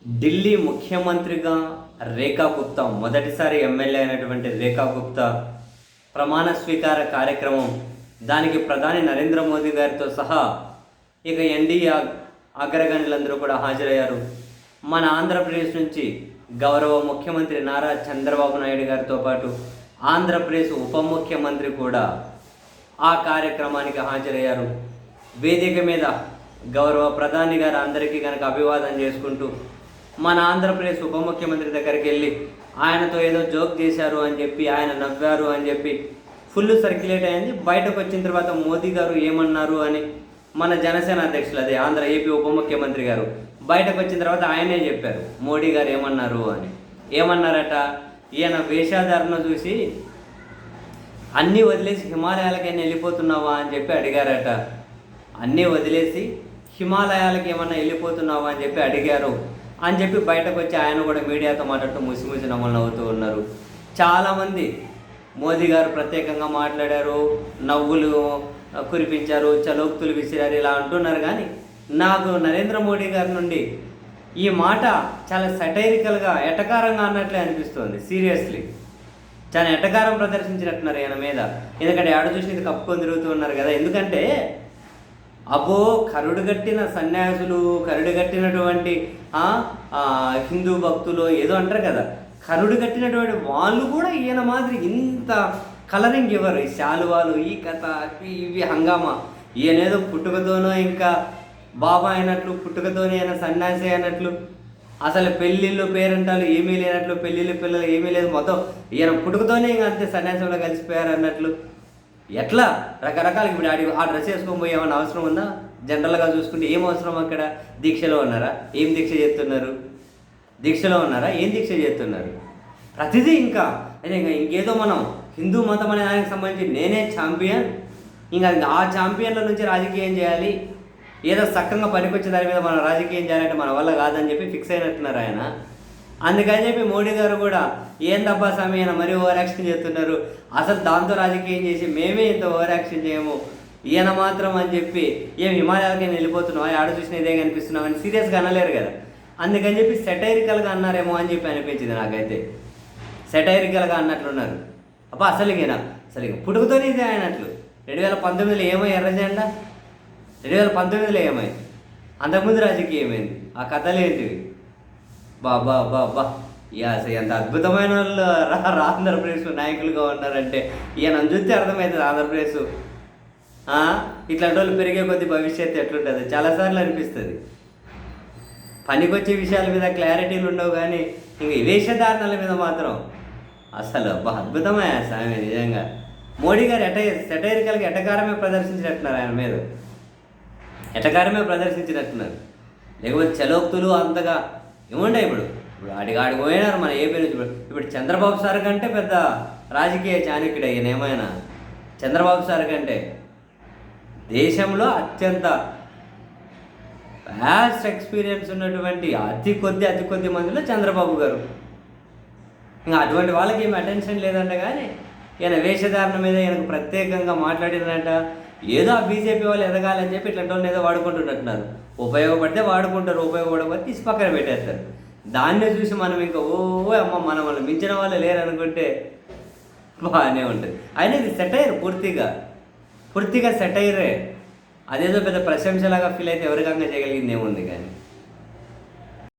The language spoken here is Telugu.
ఢిల్లీ ముఖ్యమంత్రిగా రేఖా గుప్తా మొదటిసారి ఎమ్మెల్యే అయినటువంటి రేఖా గుప్తా ప్రమాణ స్వీకార కార్యక్రమం, దానికి ప్రధాని నరేంద్ర మోదీ గారితో సహా ఇక ఎన్డీఏ అగ్రగణ్యులందరూ కూడా హాజరయ్యారు. మన ఆంధ్రప్రదేశ్ నుంచి గౌరవ ముఖ్యమంత్రి నారా చంద్రబాబు నాయుడు గారితో పాటు ఆంధ్రప్రదేశ్ ఉప ముఖ్యమంత్రి కూడా ఆ కార్యక్రమానికి హాజరయ్యారు. వేదిక మీద గౌరవ ప్రధాని గారు అందరికీ కనుక అభివాదం చేసుకుంటూ మన ఆంధ్రప్రదేశ్ ఉప ముఖ్యమంత్రి దగ్గరికి వెళ్ళి ఆయనతో ఏదో జోక్ చేశారు అని చెప్పి, ఆయన నవ్వారు అని చెప్పి ఫుల్ సర్క్యులేట్ అయింది. బయటకు వచ్చిన తర్వాత మోదీ గారు ఏమన్నారు అని మన జనసేన అధ్యక్షులు, అదే ఆంధ్ర ఏపీ ఉప ముఖ్యమంత్రి గారు బయటకు వచ్చిన తర్వాత ఆయనే చెప్పారు మోడీ గారు ఏమన్నారు అని. ఏమన్నారట, ఈయన వేషాధారణ చూసి అన్నీ వదిలేసి హిమాలయాలకైనా వెళ్ళిపోతున్నావా అని చెప్పి అడిగారట. అన్నీ వదిలేసి హిమాలయాలకి ఏమన్నా వెళ్ళిపోతున్నావా అని చెప్పి అడిగారు అని చెప్పి బయటకు వచ్చి ఆయన కూడా మీడియాతో మాట్లాడుతూ ముసి నమ్మలు నవ్వుతూ ఉన్నారు. చాలామంది మోదీ గారు ప్రత్యేకంగా మాట్లాడారు, నవ్వులు కురిపించారు, చలోక్తులు విసిరారు, ఇలా అంటున్నారు. కానీ నాకు నరేంద్ర మోడీ గారి నుండి ఈ మాట చాలా సటైరికల్గా ఎటకారంగా అన్నట్లే అనిపిస్తుంది. సీరియస్లీ చాలా ఎటకారం ప్రదర్శించినట్టున్నారు ఈయన మీద. ఎందుకంటే ఆడ చూసి ఇది కప్పుకొని తిరుగుతూ ఉన్నారు కదా. ఎందుకంటే అబ్బో కరుడుగట్టిన సన్యాసులు, కరుడుగట్టినటువంటి హిందూ భక్తులు ఏదో అంటారు కదా, కరుడుగట్టినటువంటి వాళ్ళు కూడా ఈయన మాదిరి ఇంత కలరింగ్ ఇవ్వరు. ఈ శాలువాలు, ఈ కథ, ఇవి హంగామా. ఈయనేదో పుట్టుకతోనో ఇంకా బాబా అయినట్లు, పుట్టుకతోనే ఆయన సన్యాసి అయినట్లు, అసలు పెళ్ళిళ్ళు పేరంటాలు ఏమీ లేనట్లు, పెళ్ళిళ్ళు పిల్లలు ఏమీ లేదు, మొత్తం ఈయన పుట్టుకతోనే ఇంకా అంతే సన్యాసంలో కలిసిపోయారు అన్నట్లు. ఎట్లా రకరకాలకి ఇప్పుడు ఆ డ్రెస్ వేసుకొని పోయి ఏమైనా అవసరం ఉందా? జనరల్గా చూసుకుంటే ఏం అవసరం అక్కడ? దీక్షలో ఉన్నారా? ఏం దీక్ష చేస్తున్నారు? దీక్షలో ఉన్నారా? ఏం దీక్ష చేస్తున్నారు? ప్రతిదీ ఇంకా ఇంకేదో మనం హిందూ మతం అనే దానికి సంబంధించి నేనే ఛాంపియన్, ఇంకా ఆ ఛాంపియన్ల నుంచి రాజకీయం చేయాలి, ఏదో సక్కంగా పనికొచ్చే దాని మీద మనం రాజకీయం చేయాలంటే మన వల్ల కాదని చెప్పి ఫిక్స్ అయినట్టున్నారు ఆయన. అందుకని చెప్పి మోడీ గారు కూడా ఏందబ్బా స్వామి అయినా మరీ ఓవర్ యాక్షన్ చేస్తున్నారు, అసలు దాంతో రాజకీయం చేసి మేమే ఇంత ఓవర్ యాక్షన్ చేయము, ఈయన మాత్రం అని చెప్పి ఏం హిమాలయాలకైనా వెళ్ళిపోతున్నాం, ఆడ చూసిన ఇదే కనిపిస్తున్నాం అని సీరియస్గా అనలేరు కదా. అందుకని చెప్పి సెటైరికల్గా అన్నారేమో అని చెప్పి అనిపించింది నాకైతే. సెటైరికల్గా అన్నట్లున్నారు. అబ్బా అసలు ఇక పుట్టుకతోనే ఇదే అయినట్లు. 2019లో ఏమై ఎర్రజెండా, 2019లో ఏమై, అంతకుముందు రాజకీయం ఏమైంది, ఆ కథలు ఏంటివి? బాబా బాబా అసలు ఎంత అద్భుతమైన వాళ్ళు ఆంధ్రప్రదేశ్ నాయకులుగా ఉన్నారంటే ఈయన చూస్తే అర్థమవుతుంది. ఆంధ్రప్రదేశ్ ఇట్లాంటి వాళ్ళు పెరిగే కొద్ది భవిష్యత్తు ఎట్లుంటుంది చాలాసార్లు అనిపిస్తుంది. పనికొచ్చే విషయాల మీద క్లారిటీలు ఉండవు, కానీ ఇంక వేషధారణల మీద మాత్రం అసలు అద్భుతమే స్వామి. నిజంగా మోడీ గారు సెటైరికల్గా ఎటకారమే ప్రదర్శించినట్టున్నారు, ఆయన మీద ఎటకారమే ప్రదర్శించినట్టున్నారు. లేకపోతే చలోక్తులు అంతగా ఏముండే. ఇప్పుడు ఆడికి పోయినారు మన ఏపీ నుంచి. ఇప్పుడు చంద్రబాబు సార్ కంటే పెద్ద రాజకీయ చాణక్యుడు అయ్యాను ఏమైనా. చంద్రబాబు సార్ కంటే దేశంలో అత్యంత వ్యాస్ట్ ఎక్స్పీరియన్స్ ఉన్నటువంటి అతి కొద్ది మందిలో చంద్రబాబు గారు. ఇంకా అటువంటి వాళ్ళకి ఏమి అటెన్షన్ లేదంట. కానీ ఈయన వేషధారణ మీద ఈయనకు ప్రత్యేకంగా మాట్లాడినంట. ఏదో ఆ బీజేపీ వాళ్ళు ఎదగాలని చెప్పి ఇట్లాంటి వాళ్ళని ఏదో వాడుకుంటున్నట్టున్నారు. ఉపయోగపడితే వాడుకుంటారు, ఉపయోగపడకపోతే తీసి పక్కన పెట్టేస్తారు. దాన్నే చూసి మనం ఇంకా మనం వాళ్ళు మించిన వాళ్ళు లేరు అనుకుంటే బాగానే ఉంటుంది. అయినా ఇది సెటైర్, పూర్తిగా సెటైరే. అదేదో పెద్ద ప్రశంసలాగా ఫీల్ అయితే ఎవరికంగా చేయగలిగింది ఏముంది కానీ.